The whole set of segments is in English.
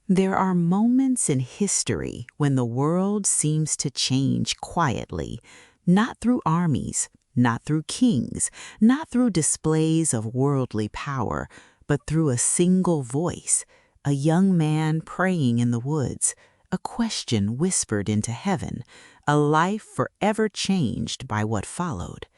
There are moments in history when the world seems to change quietly, not through armies, not through kings, not through displays of worldly power, but through a single voice, a young man praying in the woods, a question whispered into heaven, a life forever changed by what followed.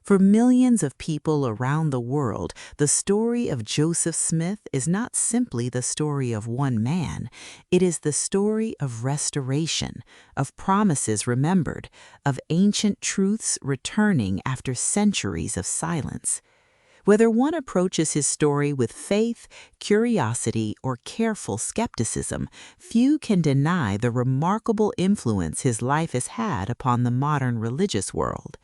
For millions of people around the world, the story of Joseph Smith is not simply the story of one man. It is the story of restoration, of promises remembered, of ancient truths returning after centuries of silence. Whether one approaches his story with faith, curiosity, or careful skepticism, few can deny the remarkable influence his life has had upon the modern religious world.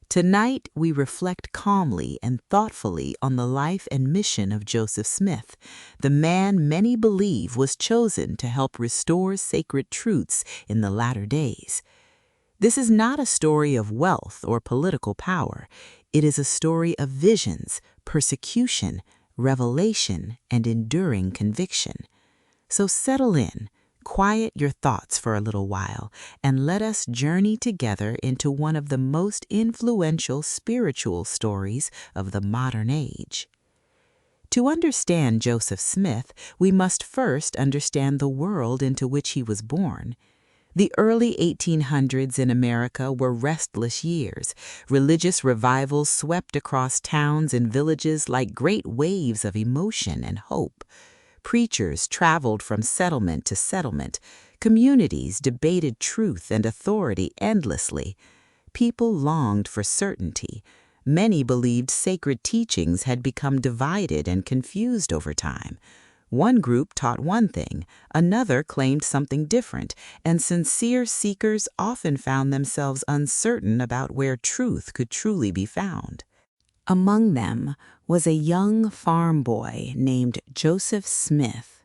Tonight, we reflect calmly and thoughtfully on the life and mission of Joseph Smith, the man many believe was chosen to help restore sacred truths in the latter days. This is not a story of wealth or political power. It is a story of visions, persecution, revelation, and enduring conviction. So settle in. Quiet your thoughts for a little while, and let us journey together into one of the most influential spiritual stories of the modern age. To understand Joseph Smith, we must first understand the world into which he was born. The early 1800s in America were restless years. Religious revivals swept across towns and villages like great waves of emotion and hope. Preachers traveled from settlement to settlement. Communities debated truth and authority endlessly. People longed for certainty. Many believed sacred teachings had become divided and confused over time. One group taught one thing, another claimed something different, and sincere seekers often found themselves uncertain about where truth could truly be found. Among them was a young farm boy named Joseph Smith.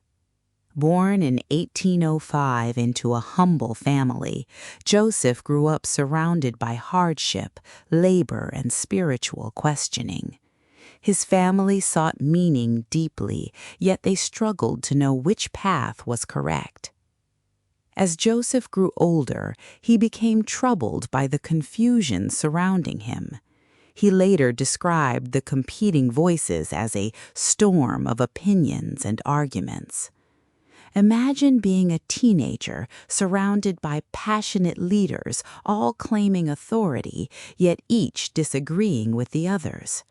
Born in 1805 into a humble family, Joseph grew up surrounded by hardship, labor, and spiritual questioning. His family sought meaning deeply, yet they struggled to know which path was correct. As Joseph grew older, he became troubled by the confusion surrounding him. He later described the competing voices as a storm of opinions and arguments. Imagine being a teenager surrounded by passionate leaders, all claiming authority, yet each disagreeing with the others.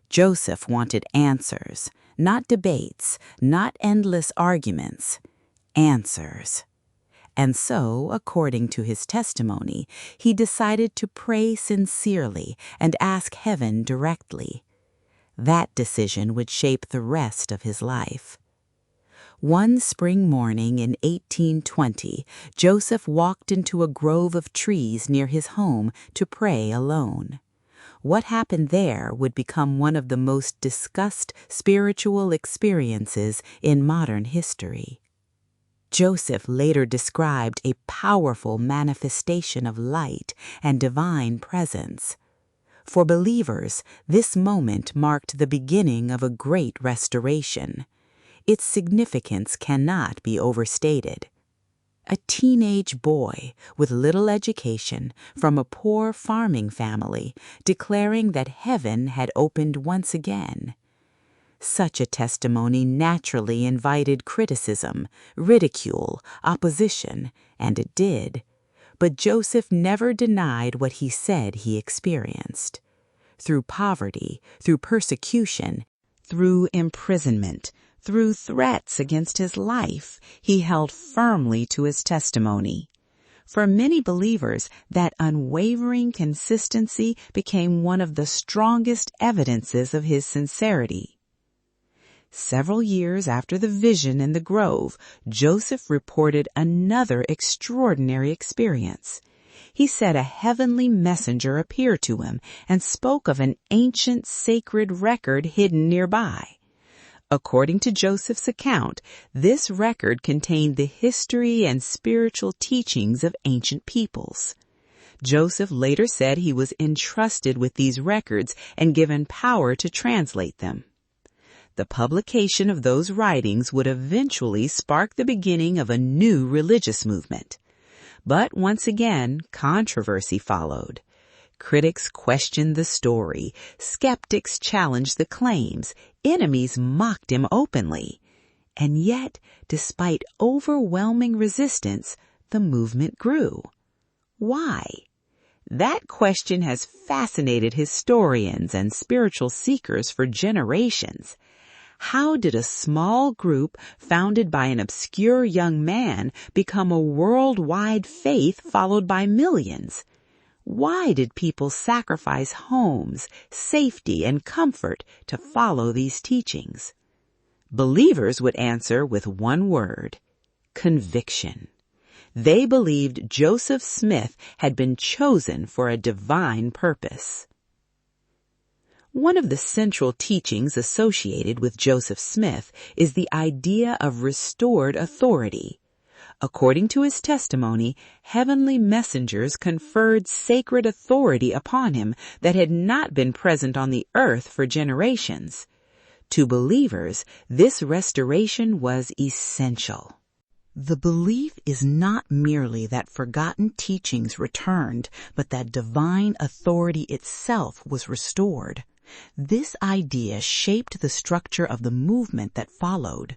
Joseph wanted answers, not debates, not endless arguments, answers. And so, according to his testimony, he decided to pray sincerely and ask heaven directly. That decision would shape the rest of his life. One spring morning in 1820, Joseph walked into a grove of trees near his home to pray alone. What happened there would become one of the most discussed spiritual experiences in modern history. Joseph later described a powerful manifestation of light and divine presence. For believers, this moment marked the beginning of a great restoration. Its significance cannot be overstated. A teenage boy with little education from a poor farming family declaring that heaven had opened once again. Such a testimony naturally invited criticism, ridicule, opposition, and it did. But Joseph never denied what he said he experienced. Through poverty, through persecution, through imprisonment, through threats against his life, he held firmly to his testimony. For many believers, that unwavering consistency became one of the strongest evidences of his sincerity. Several years after the vision in the grove, Joseph reported another extraordinary experience. He said a heavenly messenger appeared to him and spoke of an ancient sacred record hidden nearby. According to Joseph's account, this record contained the history and spiritual teachings of ancient peoples. Joseph later said he was entrusted with these records and given power to translate them. the publication of those writings would eventually spark the beginning of a new religious movement. But once again, controversy followed. Critics questioned the story, skeptics challenged the claims, enemies mocked him openly. And yet, despite overwhelming resistance, the movement grew. Why? That question has fascinated historians and spiritual seekers for generations. How did a small group founded by an obscure young man become a worldwide faith followed by millions? Why did people sacrifice homes, safety, and comfort to follow these teachings? Believers would answer with one word: conviction. They believed Joseph Smith had been chosen for a divine purpose. One of the central teachings associated with Joseph Smith is the idea of restored authority. According to his testimony, heavenly messengers conferred sacred authority upon him that had not been present on the earth for generations. To believers, this restoration was essential. The belief is not merely that forgotten teachings returned, but that divine authority itself was restored. This idea shaped the structure of the movement that followed.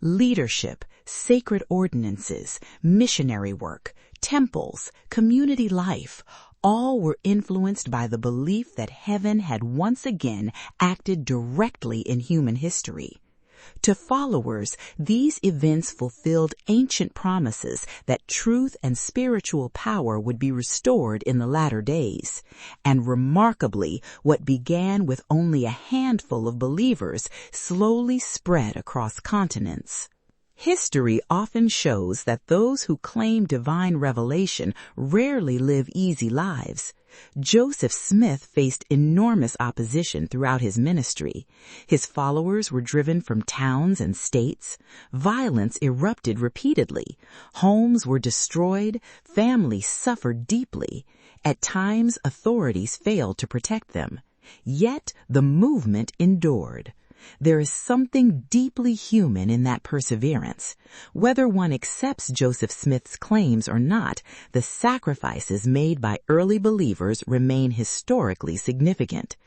Leadership, sacred ordinances, missionary work, temples, community life, all were influenced by the belief that heaven had once again acted directly in human history. To followers, these events fulfilled ancient promises that truth and spiritual power would be restored in the latter days. And remarkably, what began with only a handful of believers slowly spread across continents. History often shows that those who claim divine revelation rarely live easy lives. Joseph Smith faced enormous opposition throughout his ministry. His followers were driven from towns and states. Violence erupted repeatedly. Homes were destroyed. Families suffered deeply. At times, authorities failed to protect them. Yet the movement endured. There is something deeply human in that perseverance. Whether one accepts Joseph Smith's claims or not, the sacrifices made by early believers remain historically significant.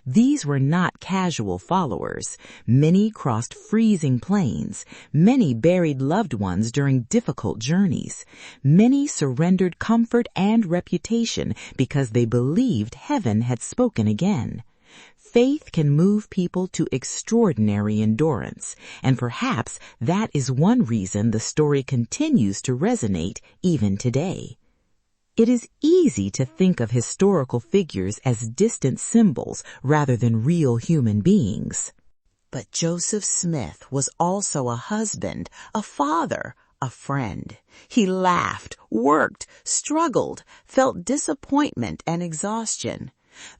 These were not casual followers. Many crossed freezing plains. Many buried loved ones during difficult journeys. Many surrendered comfort and reputation because they believed heaven had spoken again. Faith can move people to extraordinary endurance, and perhaps that is one reason the story continues to resonate even today. It is easy to think of historical figures as distant symbols rather than real human beings. But Joseph Smith was also a husband, a father, a friend. He laughed, worked, struggled, felt disappointment and exhaustion.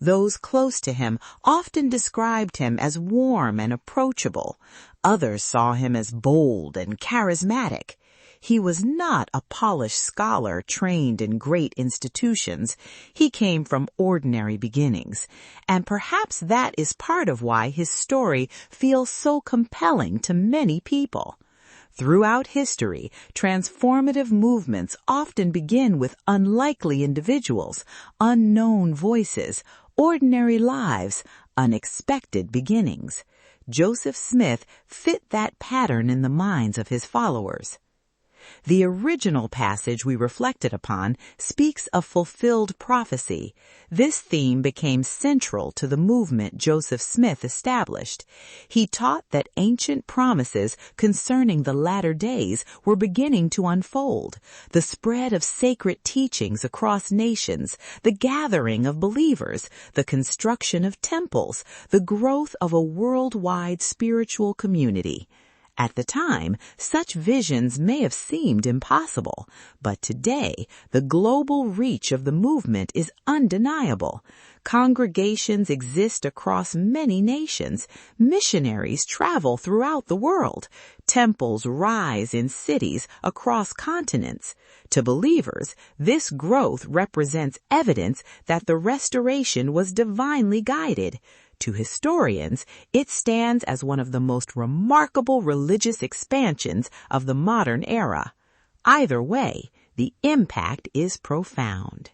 Those close to him often described him as warm and approachable. Others saw him as bold and charismatic. He was not a polished scholar trained in great institutions. He came from ordinary beginnings, and perhaps that is part of why his story feels so compelling to many people. Throughout history, transformative movements often begin with unlikely individuals, unknown voices, ordinary lives, unexpected beginnings. Joseph Smith fit that pattern in the minds of his followers. The original passage we reflected upon speaks of fulfilled prophecy. This theme became central to the movement Joseph Smith established. He taught that ancient promises concerning the latter days were beginning to unfold. The spread of sacred teachings across nations, the gathering of believers, the construction of temples, the growth of a worldwide spiritual community. At the time, such visions may have seemed impossible, but today, the global reach of the movement is undeniable. Congregations exist across many nations. Missionaries travel throughout the world. Temples rise in cities across continents. To believers, this growth represents evidence that the restoration was divinely guided. to historians, it stands as one of the most remarkable religious expansions of the modern era. Either way, the impact is profound.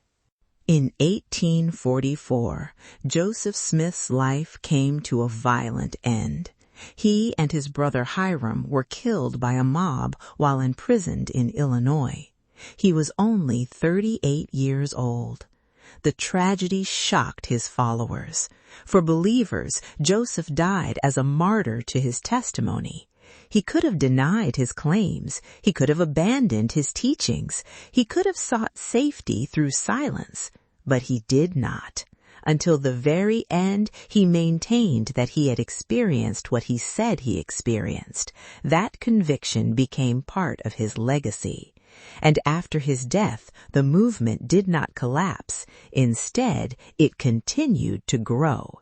In 1844, Joseph Smith's life came to a violent end. He and his brother Hiram were killed by a mob while imprisoned in Illinois. He was only 38 years old. The tragedy shocked his followers. For believers, Joseph died as a martyr to his testimony. He could have denied his claims. He could have abandoned his teachings. He could have sought safety through silence. But he did not. Until the very end, he maintained that he had experienced what he said he experienced. That conviction became part of his legacy. And after his death, the movement did not collapse. Instead, it continued to grow.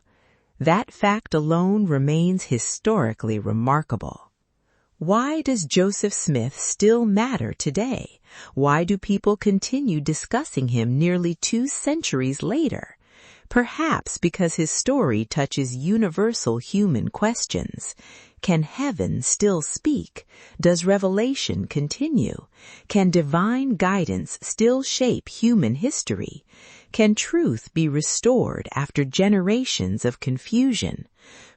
That fact alone remains historically remarkable. Why does Joseph Smith still matter today? Why do people continue discussing him nearly 2 centuries later? Perhaps because his story touches universal human questions. Can heaven still speak? Does revelation continue? Can divine guidance still shape human history? Can truth be restored after generations of confusion?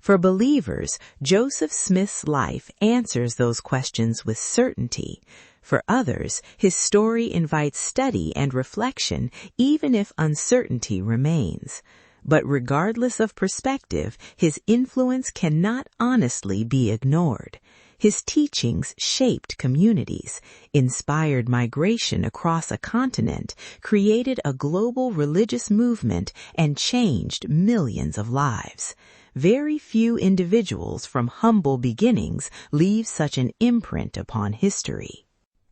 For believers, Joseph Smith's life answers those questions with certainty. For others, his story invites study and reflection, even if uncertainty remains. But regardless of perspective, his influence cannot honestly be ignored. His teachings shaped communities, inspired migration across a continent, created a global religious movement, and changed millions of lives. Very few individuals from humble beginnings leave such an imprint upon history.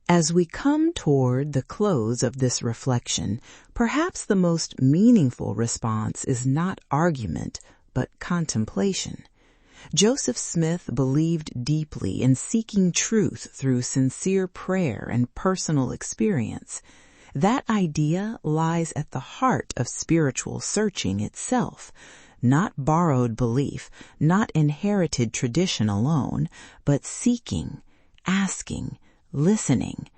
As we come toward the close of this reflection, perhaps the most meaningful response is not argument, but contemplation. Joseph Smith believed deeply in seeking truth through sincere prayer and personal experience. That idea lies at the heart of spiritual searching itself. Not borrowed belief, not inherited tradition alone, but seeking, asking, listening.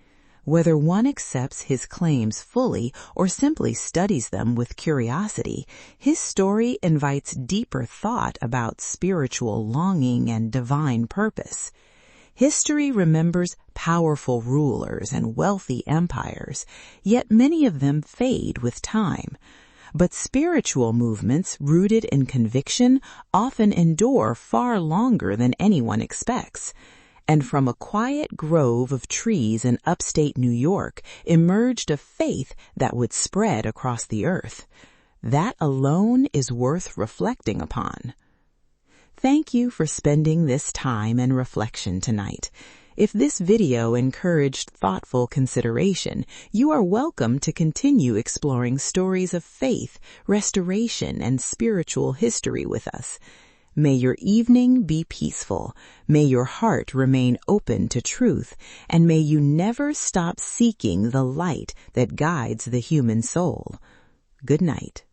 Whether one accepts his claims fully or simply studies them with curiosity, his story invites deeper thought about spiritual longing and divine purpose. History remembers powerful rulers and wealthy empires, yet many of them fade with time. But spiritual movements rooted in conviction often endure far longer than anyone expects. And from a quiet grove of trees in upstate New York emerged a faith that would spread across the earth. That alone is worth reflecting upon. Thank you for spending this time and reflection tonight. If this video encouraged thoughtful consideration, you are welcome to continue exploring stories of faith, restoration, and spiritual history with us. May your evening be peaceful. May your heart remain open to truth, and may you never stop seeking the light that guides the human soul. Good night.